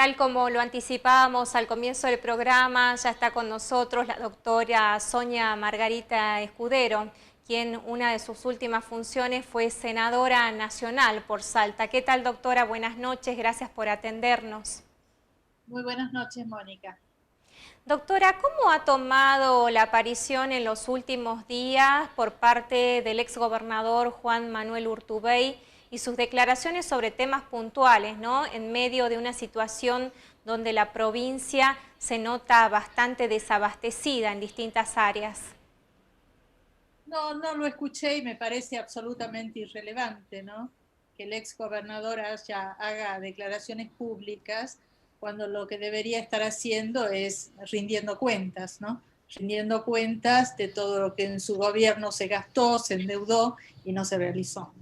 Tal como lo anticipábamos al comienzo del programa, ya está con nosotros la doctora Sonia Margarita Escudero, quien una de sus últimas funciones fue senadora nacional por Salta. ¿Qué tal, doctora? Buenas noches, gracias por atendernos. Muy buenas noches, Mónica. Doctora, ¿cómo ha tomado la aparición en los últimos días por parte del exgobernador Juan Manuel Urtubey y sus declaraciones sobre temas puntuales, ¿no? En medio de una situación donde la provincia se nota bastante desabastecida en distintas áreas? No lo escuché y me parece absolutamente irrelevante, ¿no? Que el ex gobernador haga declaraciones públicas cuando lo que debería estar haciendo es rindiendo cuentas, ¿no? Rindiendo cuentas de todo lo que en su gobierno se gastó, se endeudó y no se realizó.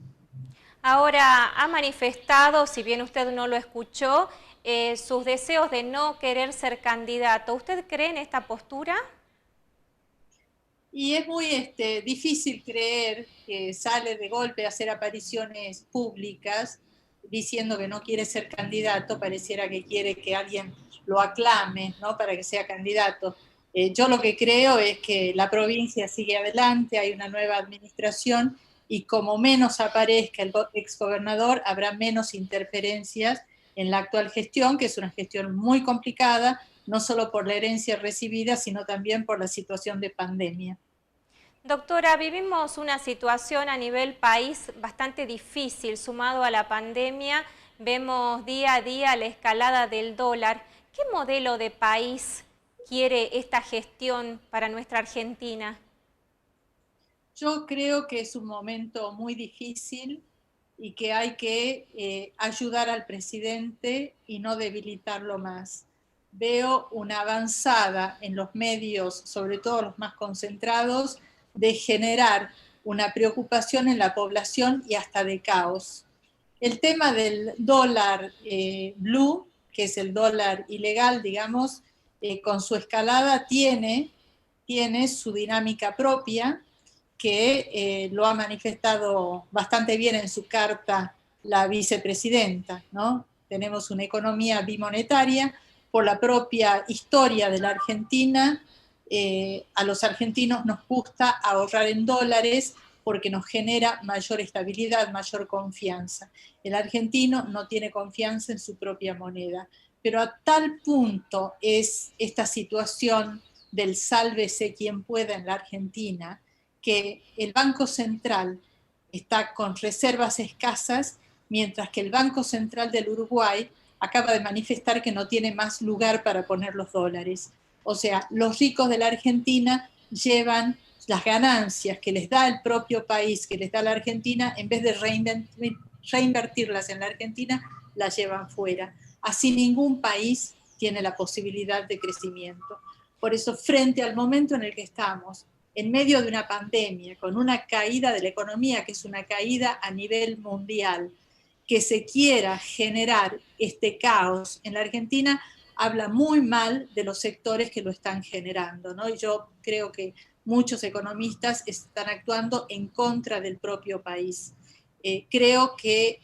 Ahora, ha manifestado, si bien usted no lo escuchó, sus deseos de no querer ser candidato. ¿Usted cree en esta postura? Y es muy difícil creer que sale de golpe a hacer apariciones públicas diciendo que no quiere ser candidato, pareciera que quiere que alguien lo aclame, ¿no? Para que sea candidato. Yo lo que creo es que la provincia sigue adelante, hay una nueva administración y como menos aparezca el exgobernador, habrá menos interferencias en la actual gestión, que es una gestión muy complicada, no solo por la herencia recibida, sino también por la situación de pandemia. Doctora, vivimos una situación a nivel país bastante difícil, sumado a la pandemia, vemos día a día la escalada del dólar. ¿Qué modelo de país quiere esta gestión para nuestra Argentina? Yo creo que es un momento muy difícil y que hay que ayudar al presidente y no debilitarlo más. Veo una avanzada en los medios, sobre todo los más concentrados, de generar una preocupación en la población y hasta de caos. El tema del dólar blue, que es el dólar ilegal, digamos, con su escalada tiene su dinámica propia, que lo ha manifestado bastante bien en su carta la vicepresidenta, ¿no? Tenemos una economía bimonetaria por la propia historia de la Argentina. A los argentinos nos gusta ahorrar en dólares porque nos genera mayor estabilidad, mayor confianza. El argentino no tiene confianza en su propia moneda, pero a tal punto es esta situación del sálvese quien pueda en la Argentina, que el Banco Central está con reservas escasas, mientras que el Banco Central del Uruguay acaba de manifestar que no tiene más lugar para poner los dólares. O sea, los ricos de la Argentina llevan las ganancias que les da el propio país, que les da la Argentina, en vez de reinvertirlas en la Argentina, las llevan fuera. Así ningún país tiene la posibilidad de crecimiento. Por eso, frente al momento en el que estamos, en medio de una pandemia, con una caída de la economía, que es una caída a nivel mundial, que se quiera generar este caos en la Argentina, habla muy mal de los sectores que lo están generando, ¿no? Y yo creo que muchos economistas están actuando en contra del propio país. Creo que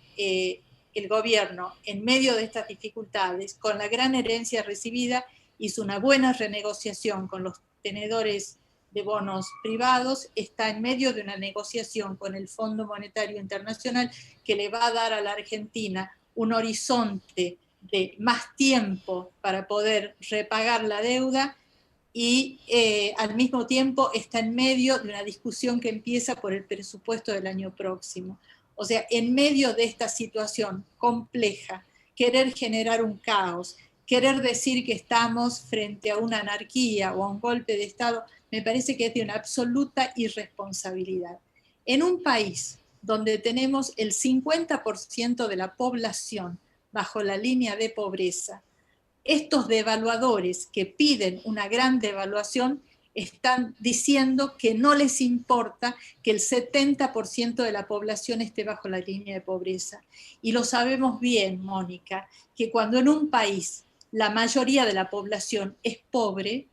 el gobierno, en medio de estas dificultades, con la gran herencia recibida, hizo una buena renegociación con los tenedores de bonos privados, está en medio de una negociación con el Fondo Monetario Internacional que le va a dar a la Argentina un horizonte de más tiempo para poder repagar la deuda y al mismo tiempo está en medio de una discusión que empieza por el presupuesto del año próximo. O sea, en medio de esta situación compleja, querer generar un caos, querer decir que estamos frente a una anarquía o a un golpe de Estado, me parece que es de una absoluta irresponsabilidad. En un país donde tenemos el 50% de la población bajo la línea de pobreza, estos devaluadores que piden una gran devaluación están diciendo que no les importa que el 70% de la población esté bajo la línea de pobreza. Y lo sabemos bien, Mónica, que cuando en un país la mayoría de la población es pobre,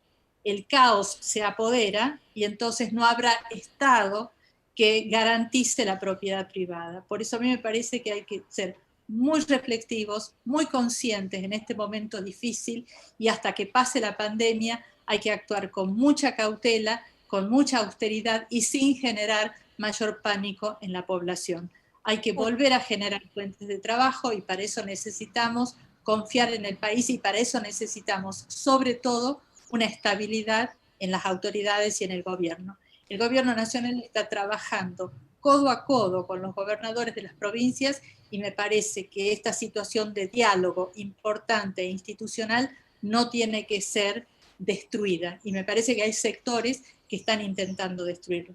el caos se apodera y entonces no habrá Estado que garantice la propiedad privada. Por eso a mí me parece que hay que ser muy reflexivos, muy conscientes en este momento difícil, y hasta que pase la pandemia hay que actuar con mucha cautela, con mucha austeridad y sin generar mayor pánico en la población. Hay que volver a generar fuentes de trabajo y para eso necesitamos confiar en el país y para eso necesitamos sobre todo una estabilidad en las autoridades y en el gobierno. El gobierno nacional está trabajando codo a codo con los gobernadores de las provincias y me parece que esta situación de diálogo importante e institucional no tiene que ser destruida. Y me parece que hay sectores que están intentando destruirlo.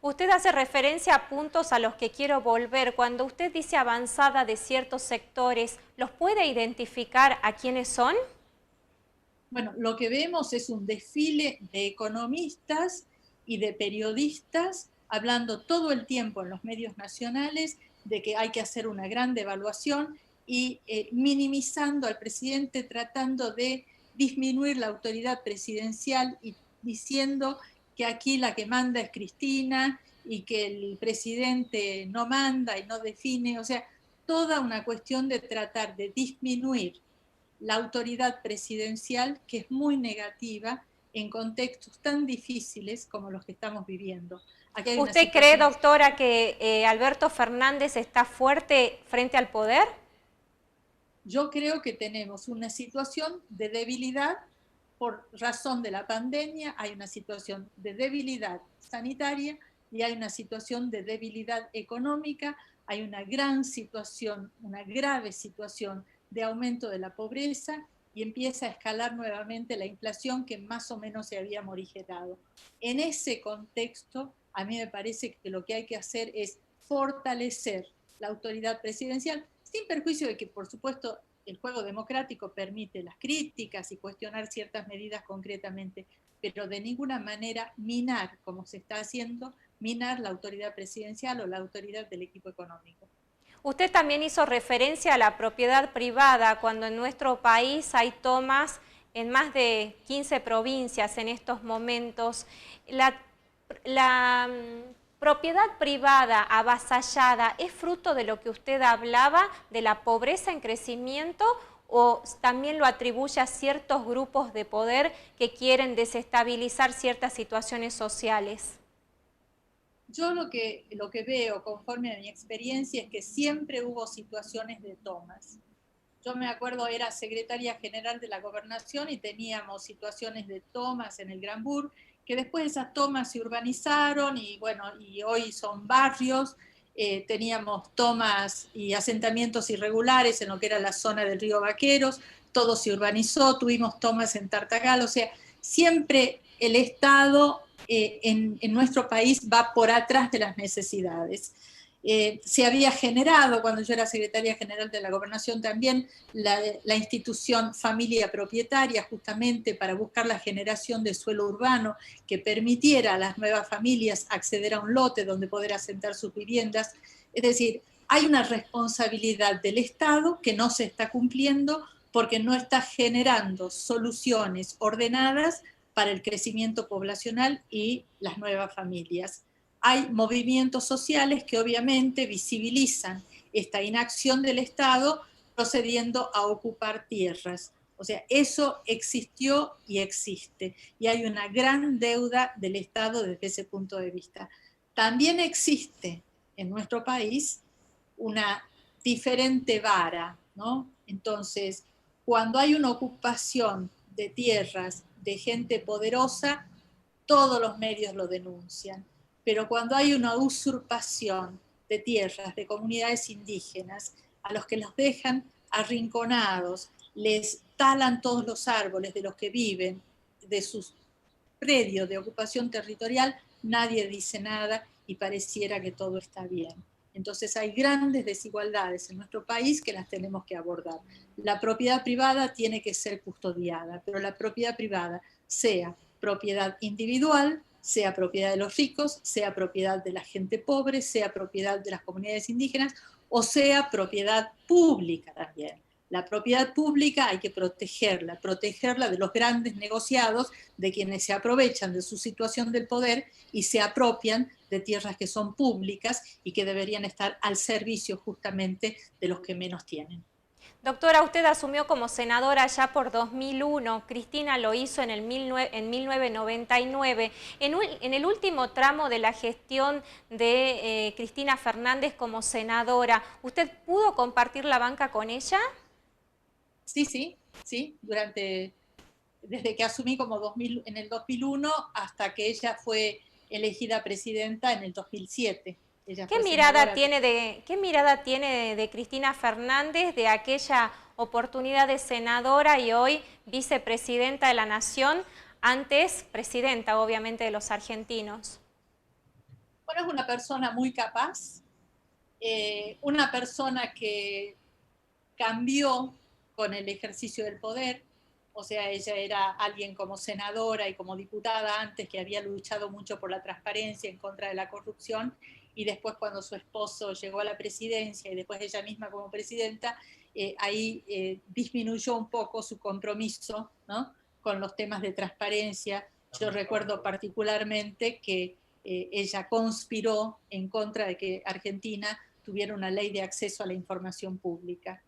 Usted hace referencia a puntos a los que quiero volver. Cuando usted dice avanzada de ciertos sectores, ¿los puede identificar a quiénes son? Bueno, lo que vemos es un desfile de economistas y de periodistas hablando todo el tiempo en los medios nacionales de que hay que hacer una gran devaluación y minimizando al presidente, tratando de disminuir la autoridad presidencial y diciendo que aquí la que manda es Cristina y que el presidente no manda y no define, o sea, toda una cuestión de tratar de disminuir la autoridad presidencial, que es muy negativa en contextos tan difíciles como los que estamos viviendo. Aquí hay una ¿Usted cree, situación. doctora, que Alberto Fernández está fuerte frente al poder? Yo creo que tenemos una situación de debilidad por razón de la pandemia, hay una situación de debilidad sanitaria y hay una situación de debilidad económica, hay una gran situación, una grave situación de aumento de la pobreza y empieza a escalar nuevamente la inflación que más o menos se había morigerado. En ese contexto, a mí me parece que lo que hay que hacer es fortalecer la autoridad presidencial, sin perjuicio de que, por supuesto, el juego democrático permite las críticas y cuestionar ciertas medidas concretamente, pero de ninguna manera minar, como se está haciendo, minar la autoridad presidencial o la autoridad del equipo económico. Usted también hizo referencia a la propiedad privada, cuando en nuestro país hay tomas en más de 15 provincias en estos momentos. La propiedad privada avasallada, ¿es fruto de lo que usted hablaba, de la pobreza en crecimiento, o también lo atribuye a ciertos grupos de poder que quieren desestabilizar ciertas situaciones sociales? Yo lo que veo conforme a mi experiencia es que siempre hubo situaciones de tomas. Yo me acuerdo, era secretaria general de la gobernación y teníamos situaciones de tomas en el Granbur, que después esas tomas se urbanizaron y bueno, y hoy son barrios. Teníamos tomas y asentamientos irregulares en lo que era la zona del río Vaqueros, todo se urbanizó, tuvimos tomas en Tartagal, o sea, siempre el Estado en nuestro país va por atrás de las necesidades. Se había generado, cuando yo era secretaria general de la gobernación también, la institución familia propietaria, justamente para buscar la generación de suelo urbano que permitiera a las nuevas familias acceder a un lote donde poder asentar sus viviendas. Es decir, hay una responsabilidad del Estado que no se está cumpliendo porque no está generando soluciones ordenadas para el crecimiento poblacional y las nuevas familias. Hay movimientos sociales que obviamente visibilizan esta inacción del Estado procediendo a ocupar tierras. O sea, eso existió y existe. Y hay una gran deuda del Estado desde ese punto de vista. También existe en nuestro país una diferente vara, ¿no? Entonces, cuando hay una ocupación de tierras de gente poderosa, todos los medios lo denuncian. Pero cuando hay una usurpación de tierras de comunidades indígenas, a los que los dejan arrinconados, les talan todos los árboles de los que viven, de sus predios de ocupación territorial, nadie dice nada y pareciera que todo está bien. Entonces hay grandes desigualdades en nuestro país que las tenemos que abordar. La propiedad privada tiene que ser custodiada, pero la propiedad privada, sea propiedad individual, sea propiedad de los ricos, sea propiedad de la gente pobre, sea propiedad de las comunidades indígenas o sea propiedad pública también. La propiedad pública hay que protegerla de los grandes negociados, de quienes se aprovechan de su situación del poder y se apropian de tierras que son públicas y que deberían estar al servicio justamente de los que menos tienen. Doctora, usted asumió como senadora ya por 2001, Cristina lo hizo en 1999. En el último tramo de la gestión de Cristina Fernández como senadora, ¿usted pudo compartir la banca con ella? Sí, desde que asumí en el 2001 hasta que ella fue elegida presidenta en el 2007. Ella ¿Qué fue mirada senadora. tiene de Cristina Fernández, de aquella oportunidad de senadora y hoy vicepresidenta de la Nación, antes presidenta, obviamente, de los argentinos? Bueno, es una persona muy capaz, una persona que cambió con el ejercicio del poder. O sea, ella era alguien como senadora y como diputada antes que había luchado mucho por la transparencia en contra de la corrupción, y después cuando su esposo llegó a la presidencia y después ella misma como presidenta, ahí disminuyó un poco su compromiso, ¿no?, con los temas de transparencia. Yo recuerdo particularmente que ella conspiró en contra de que Argentina tuviera una ley de acceso a la información pública.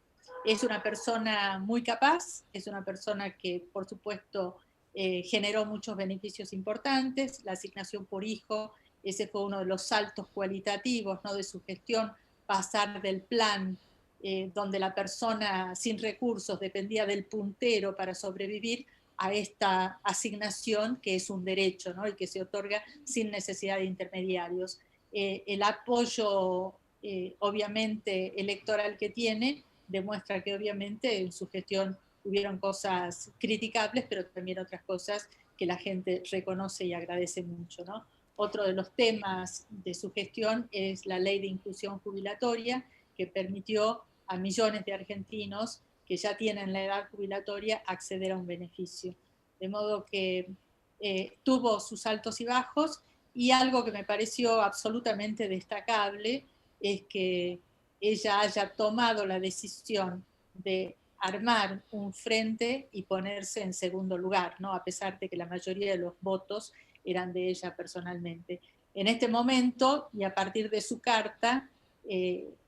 Es una persona muy capaz, es una persona que, por supuesto, generó muchos beneficios importantes. La asignación por hijo, ese fue uno de los saltos cualitativos, ¿no?, de su gestión, pasar del plan donde la persona sin recursos dependía del puntero para sobrevivir, a esta asignación que es un derecho, ¿no?, y que se otorga sin necesidad de intermediarios. El apoyo, obviamente, electoral que tiene demuestra que obviamente en su gestión hubieron cosas criticables, pero también otras cosas que la gente reconoce y agradece mucho, ¿no? Otro de los temas de su gestión es la ley de inclusión jubilatoria, que permitió a millones de argentinos que ya tienen la edad jubilatoria acceder a un beneficio. De modo que tuvo sus altos y bajos, y algo que me pareció absolutamente destacable es que ella haya tomado la decisión de armar un frente y ponerse en segundo lugar, ¿no?, a pesar de que la mayoría de los votos eran de ella personalmente. En este momento, y a partir de su carta,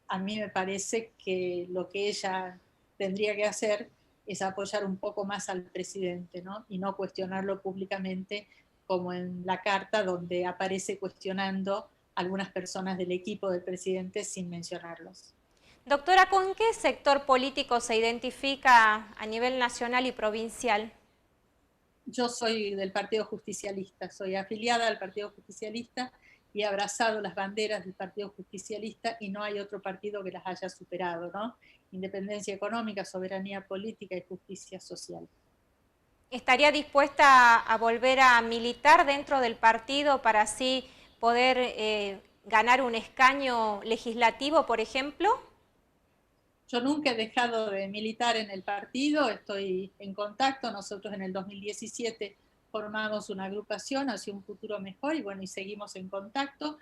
a mí me parece que lo que ella tendría que hacer es apoyar un poco más al presidente, ¿no?, y no cuestionarlo públicamente, como en la carta donde aparece cuestionando algunas personas del equipo del presidente sin mencionarlos. Doctora, ¿con qué sector político se identifica a nivel nacional y provincial? Yo soy del Partido Justicialista, soy afiliada al Partido Justicialista y he abrazado las banderas del Partido Justicialista, y no hay otro partido que las haya superado, ¿no? Independencia económica, soberanía política y justicia social. ¿Estaría dispuesta a volver a militar dentro del partido para así poder ganar un escaño legislativo, por ejemplo? Yo nunca he dejado de militar en el partido, estoy en contacto. Nosotros en el 2017 formamos una agrupación hacia un futuro mejor, y bueno, y seguimos en contacto.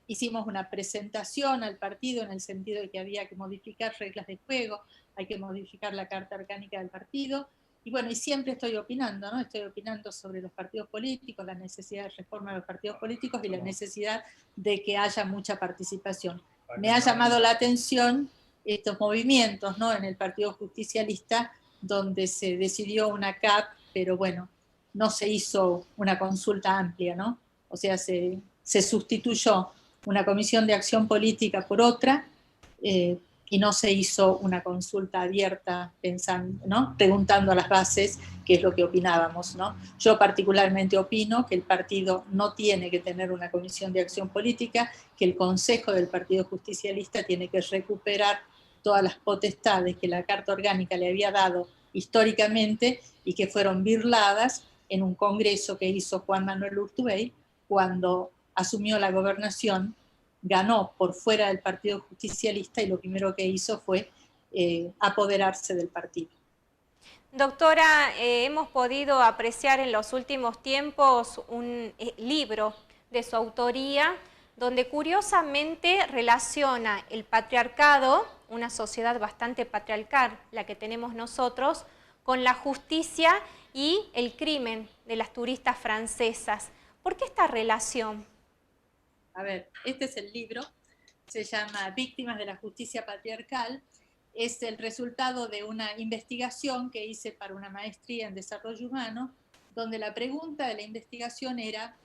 Hicimos una presentación al partido en el sentido de que había que modificar reglas de juego, hay que modificar la carta orgánica del partido, y bueno, y siempre estoy opinando, ¿no? Estoy opinando sobre los partidos políticos, la necesidad de reforma de los partidos políticos y la necesidad de que haya mucha participación. Me ha llamado la atención estos movimientos, ¿no?, en el Partido Justicialista, donde se decidió una CAP, pero bueno, no se hizo una consulta amplia, ¿no? O sea, se sustituyó una comisión de acción política por otra, y no se hizo una consulta abierta pensando, ¿no?, preguntando a las bases qué es lo que opinábamos, ¿no? Yo particularmente opino que el partido no tiene que tener una comisión de acción política, que el Consejo del Partido Justicialista tiene que recuperar todas las potestades que la Carta Orgánica le había dado históricamente y que fueron birladas en un congreso que hizo Juan Manuel Urtubey cuando asumió la gobernación. Ganó por fuera del Partido Justicialista y lo primero que hizo fue apoderarse del partido. Doctora, hemos podido apreciar en los últimos tiempos un libro de su autoría donde curiosamente relaciona el patriarcado una sociedad bastante patriarcal, la que tenemos nosotros, con la justicia y el crimen de las turistas francesas. ¿Por qué esta relación? A ver, este es el libro, se llama Víctimas de la Justicia Patriarcal. Es el resultado de una investigación que hice para una maestría en desarrollo humano, donde la pregunta de la investigación era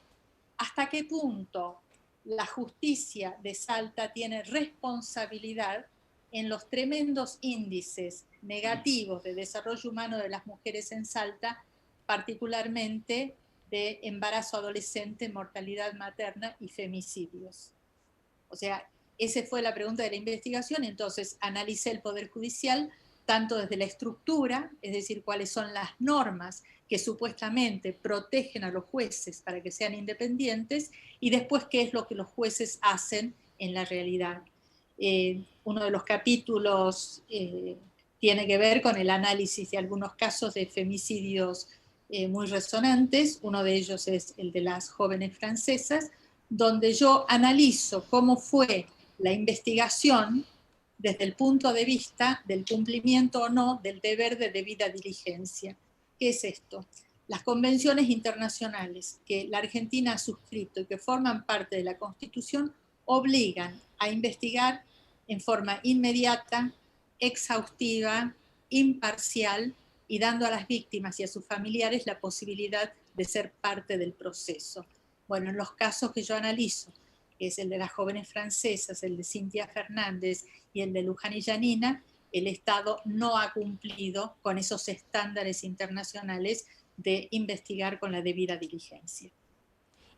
¿hasta qué punto la justicia de Salta tiene responsabilidad en los tremendos índices negativos de desarrollo humano de las mujeres en Salta, particularmente de embarazo adolescente, mortalidad materna y femicidios? O sea, esa fue la pregunta de la investigación. Entonces analicé el Poder Judicial tanto desde la estructura, es decir, cuáles son las normas que supuestamente protegen a los jueces para que sean independientes, y después qué es lo que los jueces hacen en la realidad. Uno de los capítulos tiene que ver con el análisis de algunos casos de femicidios muy resonantes. Uno de ellos es el de las jóvenes francesas, donde yo analizo cómo fue la investigación desde el punto de vista del cumplimiento o no del deber de debida diligencia. ¿Qué es esto? Las convenciones internacionales que la Argentina ha suscrito y que forman parte de la Constitución obligan a investigar en forma inmediata, exhaustiva, imparcial, y dando a las víctimas y a sus familiares la posibilidad de ser parte del proceso. Bueno, en los casos que yo analizo, que es el de las jóvenes francesas, el de Cintia Fernández y el de Luján y Janina, el Estado no ha cumplido con esos estándares internacionales de investigar con la debida diligencia.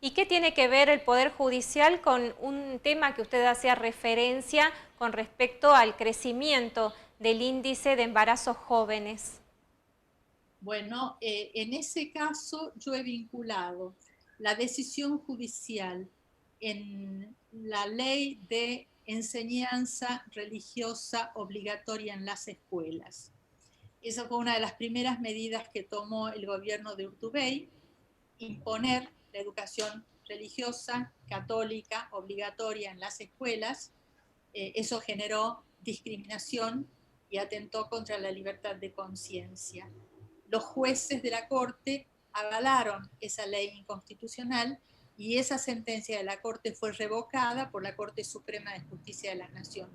¿Y qué tiene que ver el Poder Judicial con un tema que usted hacía referencia con respecto al crecimiento del índice de embarazos jóvenes? Bueno, en ese caso yo he vinculado la decisión judicial en la ley de enseñanza religiosa obligatoria en las escuelas. Esa fue una de las primeras medidas que tomó el gobierno de Urtubey, imponer la educación religiosa católica obligatoria en las escuelas. Eso generó discriminación y atentó contra la libertad de conciencia. Los jueces de la Corte avalaron esa ley inconstitucional y esa sentencia de la Corte fue revocada por la Corte Suprema de Justicia de la Nación.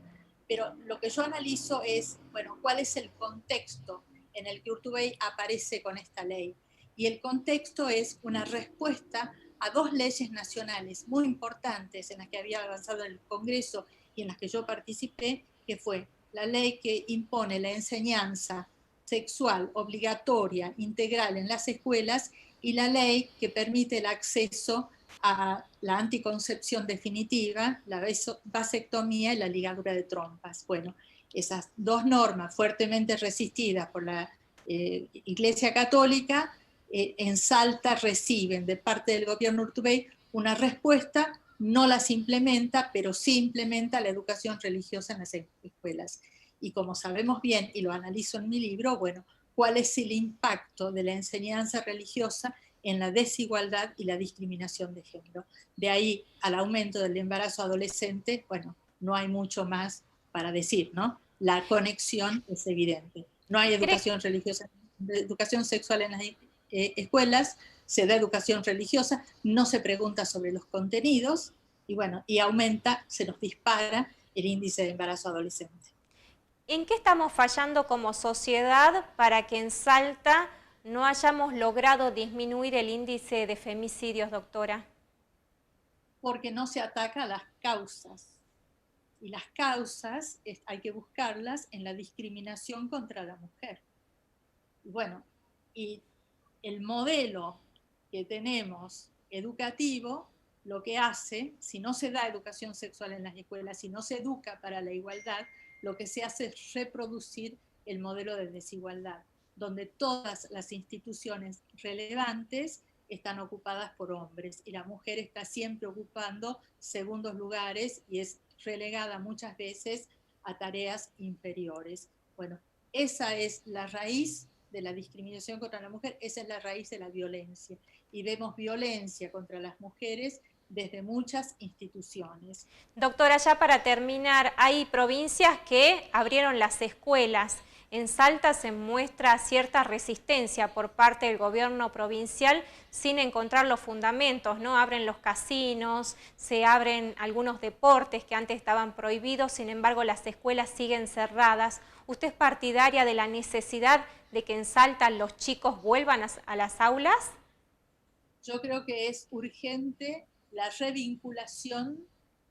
Pero lo que yo analizo es, bueno, ¿cuál es el contexto en el que Urtubey aparece con esta ley? Y el contexto es una respuesta a dos leyes nacionales muy importantes en las que había avanzado el Congreso y en las que yo participé, que fue la ley que impone la enseñanza sexual obligatoria, integral en las escuelas, y la ley que permite el acceso a la anticoncepción definitiva, la vasectomía y la ligadura de trompas. Bueno, esas dos normas fuertemente resistidas por la Iglesia Católica, en Salta reciben de parte del gobierno Urtubey una respuesta, no las implementa, pero sí implementa la educación religiosa en las escuelas. Y como sabemos bien, y lo analizo en mi libro, bueno, ¿cuál es el impacto de la enseñanza religiosa en la desigualdad y la discriminación de género? De ahí al aumento del embarazo adolescente, bueno, no hay mucho más para decir, ¿no? La conexión es evidente. No hay educación religiosa, educación sexual en las escuelas, se da educación religiosa, no se pregunta sobre los contenidos, y bueno, y aumenta, se nos dispara el índice de embarazo adolescente. ¿En qué estamos fallando como sociedad para que en Salta no hayamos logrado disminuir el índice de femicidios, doctora? Porque no se ataca a las causas. Y las causas hay que buscarlas en la discriminación contra la mujer. Y bueno, y el modelo que tenemos educativo lo que hace, si no se da educación sexual en las escuelas, si no se educa para la igualdad, lo que se hace es reproducir el modelo de desigualdad, donde todas las instituciones relevantes están ocupadas por hombres y la mujer está siempre ocupando segundos lugares y es relegada muchas veces a tareas inferiores. Bueno, esa es la raíz de la discriminación contra la mujer, esa es la raíz de la violencia. Y vemos violencia contra las mujeres desde muchas instituciones. Doctora, ya para terminar, hay provincias que abrieron las escuelas. En Salta se muestra cierta resistencia por parte del gobierno provincial sin encontrar los fundamentos, ¿no? Abren los casinos, se abren algunos deportes que antes estaban prohibidos, sin embargo las escuelas siguen cerradas. ¿Usted es partidaria de la necesidad de que en Salta los chicos vuelvan a las aulas? Yo creo que es urgente la revinculación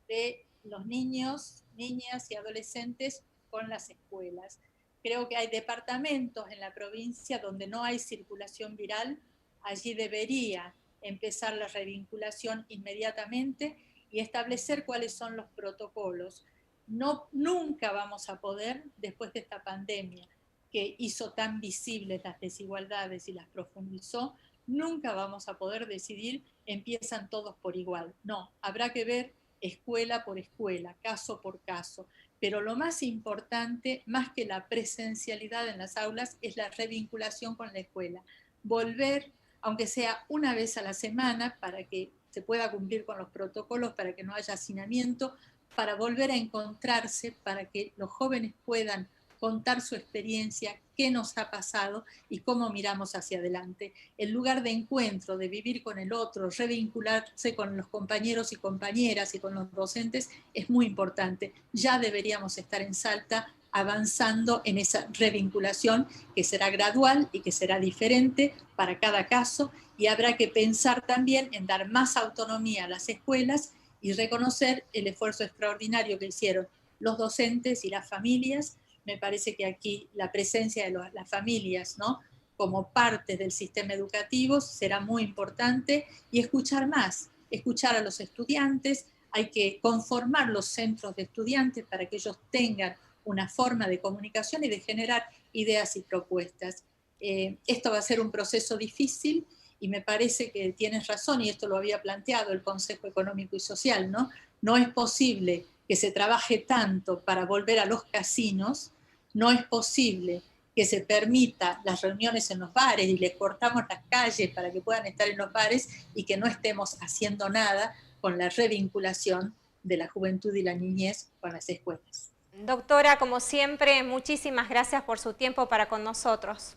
de los niños, niñas y adolescentes con las escuelas. Creo que hay departamentos en la provincia donde no hay circulación viral. Allí debería empezar la revinculación inmediatamente y establecer cuáles son los protocolos. No, nunca vamos a poder, después de esta pandemia que hizo tan visibles las desigualdades y las profundizó, nunca vamos a poder decidir empiezan todos por igual. No, habrá que ver escuela por escuela, caso por caso. Pero lo más importante, más que la presencialidad en las aulas, es la revinculación con la escuela. Volver, aunque sea una vez a la semana, para que se pueda cumplir con los protocolos, para que no haya hacinamiento, para volver a encontrarse, para que los jóvenes puedan contar su experiencia, qué nos ha pasado y cómo miramos hacia adelante. El lugar de encuentro, de vivir con el otro, revincularse con los compañeros y compañeras y con los docentes es muy importante. Ya deberíamos estar en Salta avanzando en esa revinculación que será gradual y que será diferente para cada caso, y habrá que pensar también en dar más autonomía a las escuelas y reconocer el esfuerzo extraordinario que hicieron los docentes y las familias. Me parece que aquí la presencia de las familias, ¿no?, como parte del sistema educativo será muy importante, y escuchar más, escuchar a los estudiantes. Hay que conformar los centros de estudiantes para que ellos tengan una forma de comunicación y de generar ideas y propuestas. Esto va a ser un proceso difícil y me parece que tienes razón, y esto lo había planteado el Consejo Económico y Social, ¿no? No es posible que se trabaje tanto para volver a los casinos, no es posible que se permita las reuniones en los bares y les cortamos las calles para que puedan estar en los bares y que no estemos haciendo nada con la revinculación de la juventud y la niñez con las escuelas. Doctora, como siempre, muchísimas gracias por su tiempo para con nosotros.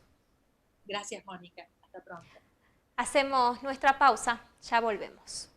Gracias, Mónica. Hasta pronto. Hacemos nuestra pausa, ya volvemos.